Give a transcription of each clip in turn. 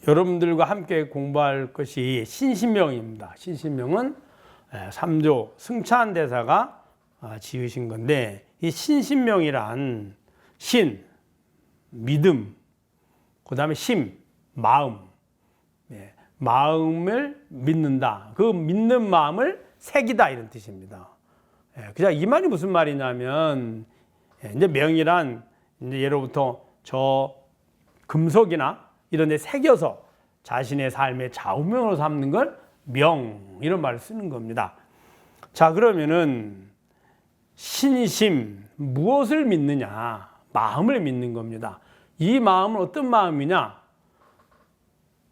여러분들과 함께 공부할 것이 신신명입니다. 신신명은 3조 승찬대사가 지으신 건데, 이 신신명이란 신, 믿음, 그 다음에 심, 마음, 마음을 믿는다. 그 믿는 마음을 새기다, 이런 뜻입니다. 그냥 이 말이 무슨 말이냐면, 이제 명이란 이제 예로부터 저 금속이나 이런 데 새겨서 자신의 삶의 좌우명으로 삼는 걸 명, 이런 말을 쓰는 겁니다. 자, 그러면은 신심, 무엇을 믿느냐? 마음을 믿는 겁니다. 이 마음은 어떤 마음이냐?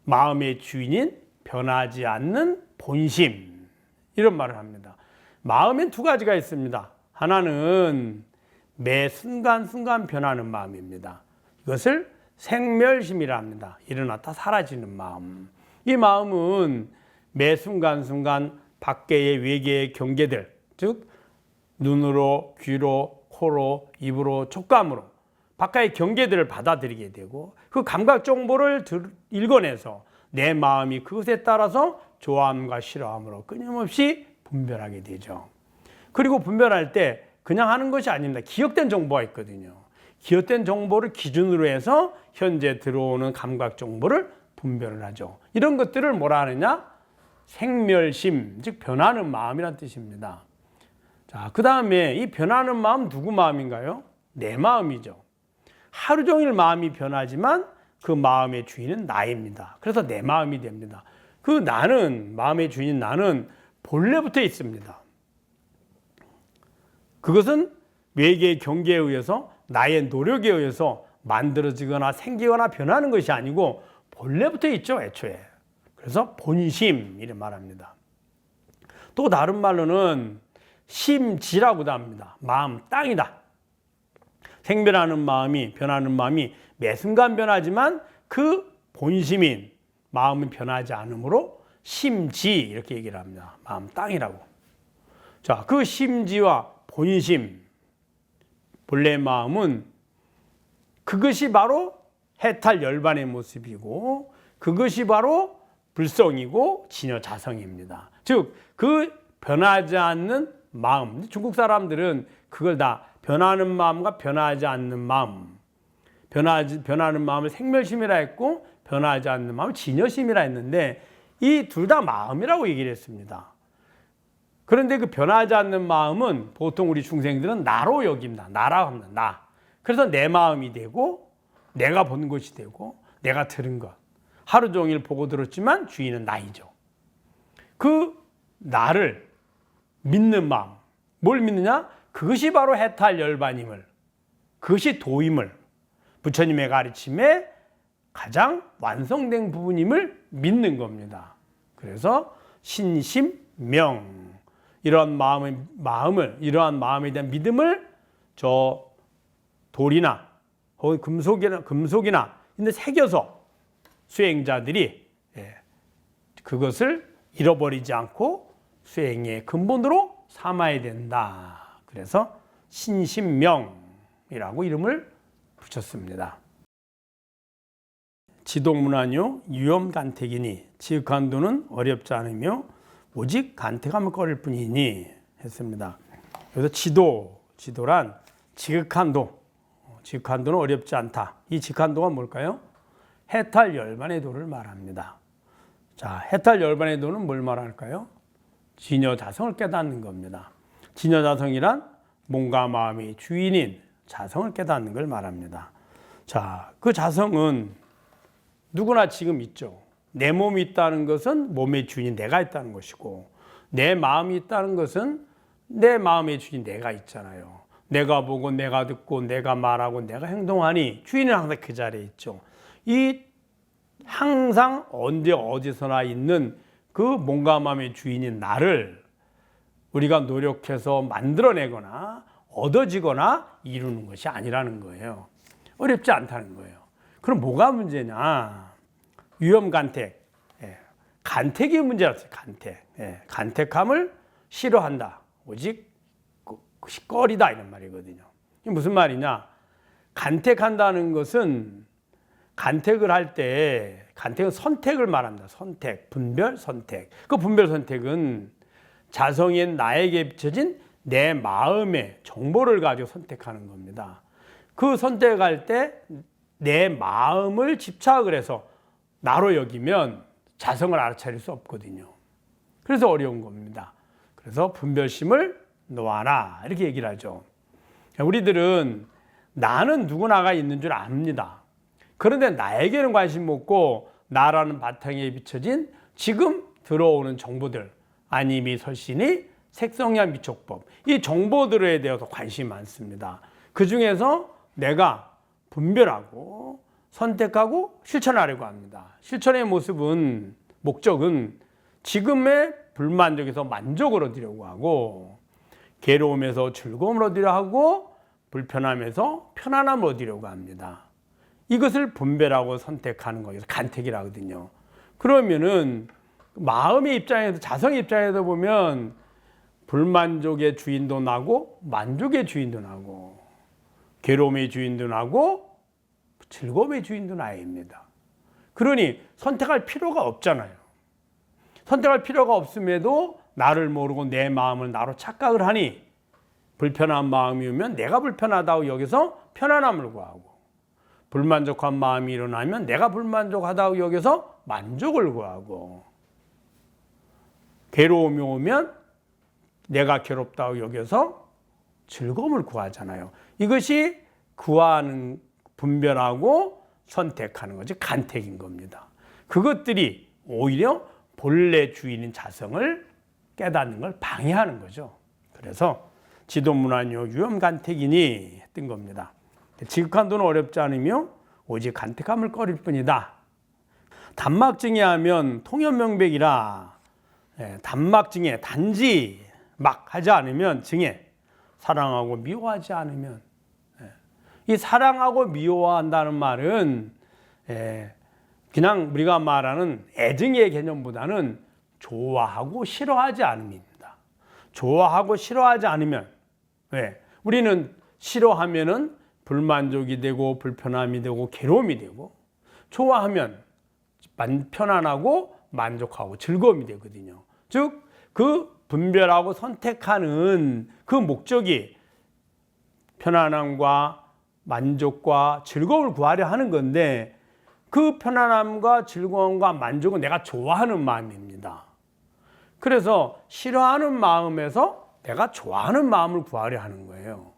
마음의 주인인 변하지 않는 본심, 이런 말을 합니다. 마음엔 두 가지가 있습니다. 하나는 매 순간순간 변하는 마음입니다. 이것을 생멸심이라 합니다. 일어났다 사라지는 마음. 이 마음은 매 순간순간 밖의 외계의 경계들, 즉 눈으로, 귀로, 코로, 입으로, 촉감으로 바깥의 경계들을 받아들이게 되고, 그 감각 정보를 읽어내서 내 마음이 그것에 따라서 좋아함과 싫어함으로 끊임없이 분별하게 되죠. 그리고 분별할 때 그냥 하는 것이 아닙니다. 기억된 정보가 있거든요. 기억된 정보를 기준으로 해서 현재 들어오는 감각 정보를 분별을 하죠. 이런 것들을 뭐라 하느냐? 생멸심, 즉 변하는 마음이란 뜻입니다. 자, 그 다음에 이 변하는 마음 누구 마음인가요? 내 마음이죠. 하루 종일 마음이 변하지만 그 마음의 주인은 나입니다. 그래서 내 마음이 됩니다. 그 나는, 마음의 주인인 나는 본래부터 있습니다. 그것은 외계의 경계에 의해서, 나의 노력에 의해서 만들어지거나 생기거나 변하는 것이 아니고 본래부터 있죠, 애초에. 그래서 본심, 이런 말합니다. 또 다른 말로는 심지라고도 합니다. 마음, 땅이다. 생변하는 마음이, 변하는 마음이 매 순간 변하지만 그 본심인 마음은 변하지 않으므로 심지, 이렇게 얘기를 합니다. 마음, 땅이라고. 자, 그 심지와 본심, 본래의 마음은 그것이 바로 해탈 열반의 모습이고, 그것이 바로 불성이고 진여자성입니다. 즉, 그 변하지 않는 마음. 중국 사람들은 그걸 다 변하는 마음과 변하지 않는 마음, 변하는 마음을 생멸심이라 했고, 변하지 않는 마음을 진여심이라 했는데, 이 둘 다 마음이라고 얘기를 했습니다. 그런데 그 변하지 않는 마음은 보통 우리 중생들은 나로 여깁니다. 나라고 합니다. 나. 그래서 내 마음이 되고, 내가 본 것이 되고, 내가 들은 것. 하루 종일 보고 들었지만 주인은 나이죠. 그 나를 믿는 마음. 뭘 믿느냐? 그것이 바로 해탈 열반임을, 그것이 도임을, 부처님의 가르침에 가장 완성된 부분임을 믿는 겁니다. 그래서 신심명, 이러한 이러한 마음에 대한 믿음을 저 돌이나 혹은 금속이나 근데 새겨서 수행자들이 그것을 잃어버리지 않고 수행의 근본으로 삼아야 된다. 그래서 신심명이라고 이름을 붙였습니다. 지독문안요 유염간택이니 지극한도는 어렵지 않으며 오직 간택하면 꺼릴 뿐이니 했습니다. 그래서 지도란 지극한도, 지극한도는 어렵지 않다. 이 지극한도가 뭘까요? 해탈 열반의 도를 말합니다. 자, 해탈 열반의 도는 뭘 말할까요? 진여자성을 깨닫는 겁니다. 진여자성이란 몸과 마음의 주인인 자성을 깨닫는 걸 말합니다. 자, 그 자성은 누구나 지금 있죠. 내 몸이 있다는 것은 몸의 주인이 내가 있다는 것이고, 내 마음이 있다는 것은 내 마음의 주인이 내가 있잖아요. 내가 보고 내가 듣고 내가 말하고 내가 행동하니 주인은 항상 그 자리에 있죠. 이 항상 언제 어디서나 있는 그 몸과 마음의 주인인 나를 우리가 노력해서 만들어내거나 얻어지거나 이루는 것이 아니라는 거예요. 어렵지 않다는 거예요. 그럼 뭐가 문제냐? 유염간택. 간택이 문제라서요. 간택. 간택함을 싫어한다. 오직 꺼리다, 이런 말이거든요. 이게 무슨 말이냐? 간택한다는 것은 간택을 할 때 간택은 선택을 말합니다. 선택, 분별, 선택. 그 분별 선택은 자성인 나에게 비춰진 내 마음의 정보를 가지고 선택하는 겁니다. 그 선택할 때 내 마음을 집착을 해서 나로 여기면 자성을 알아차릴 수 없거든요. 그래서 어려운 겁니다. 그래서 분별심을 놓아라 이렇게 얘기를 하죠. 우리들은 나는 누구나가 있는 줄 압니다. 그런데 나에게는 관심 없고 나라는 바탕에 비춰진 지금 들어오는 정보들, 아니미, 설신이, 색성량, 미촉법, 이 정보들에 대해서 관심이 많습니다. 그 중에서 내가 분별하고 선택하고 실천하려고 합니다. 실천의 모습은, 목적은 지금의 불만족에서 만족을 얻으려고 하고, 괴로움에서 즐거움을 얻으려고 하고, 불편함에서 편안함을 얻으려고 합니다. 이것을 분별하고 선택하는 거예요. 간택이라 하거든요. 그러면은 마음의 입장에서, 자성의 입장에서 보면 불만족의 주인도 나고 만족의 주인도 나고 괴로움의 주인도 나고 즐거움의 주인도 나입니다. 그러니 선택할 필요가 없잖아요. 선택할 필요가 없음에도 나를 모르고 내 마음을 나로 착각을 하니 불편한 마음이 오면 내가 불편하다고 여기서 편안함을 구하고, 불만족한 마음이 일어나면 내가 불만족하다고 여기서 만족을 구하고, 괴로움이 오면 내가 괴롭다고 여기서 즐거움을 구하잖아요. 이것이 구하는, 분별하고 선택하는 것이 간택인 겁니다. 그것들이 오히려 본래 주인인 자성을 깨닫는 걸 방해하는 거죠. 그래서 지도문안요 유염간택이니 뜬 겁니다. 지극한 도는 어렵지 않으며 오직 간택함을 꺼릴 뿐이다. 단막증에 하면 통연명백이라. 단막증에 단지 막 하지 않으면 증에, 사랑하고 미워하지 않으면, 이 사랑하고 미워한다는 말은 그냥 우리가 말하는 애증의 개념보다는 좋아하고 싫어하지 않음입니다. 좋아하고 싫어하지 않으면, 왜? 우리는 싫어하면은 불만족이 되고 불편함이 되고 괴로움이 되고, 좋아하면 편안하고 만족하고 즐거움이 되거든요. 즉, 그 분별하고 선택하는 그 목적이 편안함과 만족과 즐거움을 구하려 하는 건데, 그 편안함과 즐거움과 만족은 내가 좋아하는 마음입니다. 그래서 싫어하는 마음에서 내가 좋아하는 마음을 구하려 하는 거예요.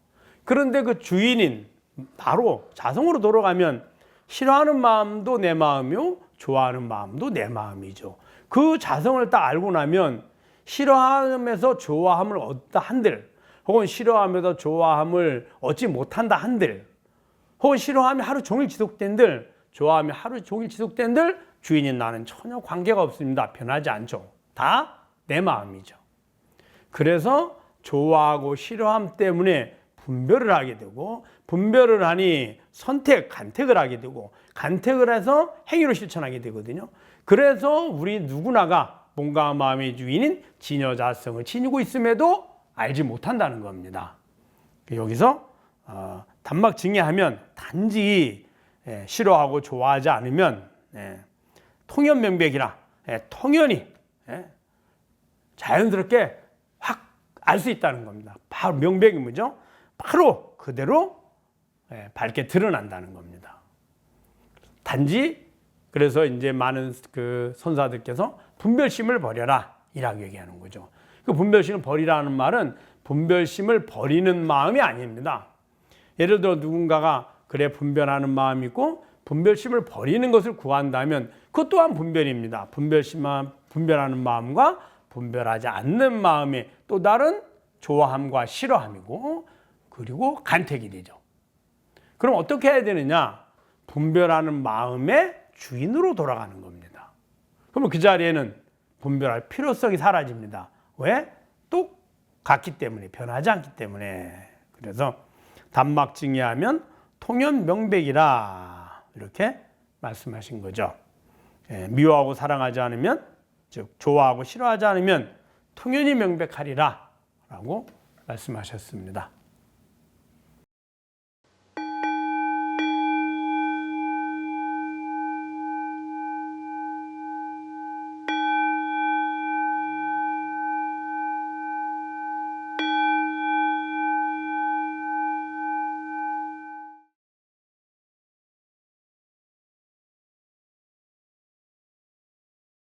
그런데 그 주인인 바로 자성으로 돌아가면 싫어하는 마음도 내 마음이요, 좋아하는 마음도 내 마음이죠. 그 자성을 딱 알고 나면 싫어함에서 좋아함을 얻다 한들, 혹은 싫어함에서 좋아함을 얻지 못한다 한들, 혹은 싫어함이 하루 종일 지속된들, 좋아함이 하루 종일 지속된들, 주인인 나는 전혀 관계가 없습니다. 변하지 않죠. 다 내 마음이죠. 그래서 좋아하고 싫어함 때문에 분별을 하게 되고, 분별을 하니 선택, 간택을 하게 되고, 간택을 해서 행위로 실천하게 되거든요. 그래서 우리 누구나가 몸과 마음의 주인인 진여자성을 지니고 있음에도 알지 못한다는 겁니다. 여기서 단막증의하면 단지 싫어하고 좋아하지 않으면 통연명백이라, 통연히 자연스럽게 확 알 수 있다는 겁니다. 바로 명백이 뭐죠? 바로 그대로 밝게 드러난다는 겁니다. 단지 그래서 이제 많은 그 선사들께서 분별심을 버려라 이라고 얘기하는 거죠. 그 분별심을 버리라는 말은 분별심을 버리는 마음이 아닙니다. 예를 들어 누군가가 그래 분별하는 마음이 있고 분별심을 버리는 것을 구한다면 그것 또한 분별입니다. 분별하는 마음과 분별하지 않는 마음의 또 다른 좋아함과 싫어함이고, 그리고 간택이 되죠. 그럼 어떻게 해야 되느냐? 분별하는 마음의 주인으로 돌아가는 겁니다. 그러면 그 자리에는 분별할 필요성이 사라집니다. 왜? 똑같기 때문에, 변하지 않기 때문에. 그래서 단막증의하면 통연명백이라 이렇게 말씀하신 거죠. 미워하고 사랑하지 않으면, 즉 좋아하고 싫어하지 않으면 통연히 명백하리라 라고 말씀하셨습니다.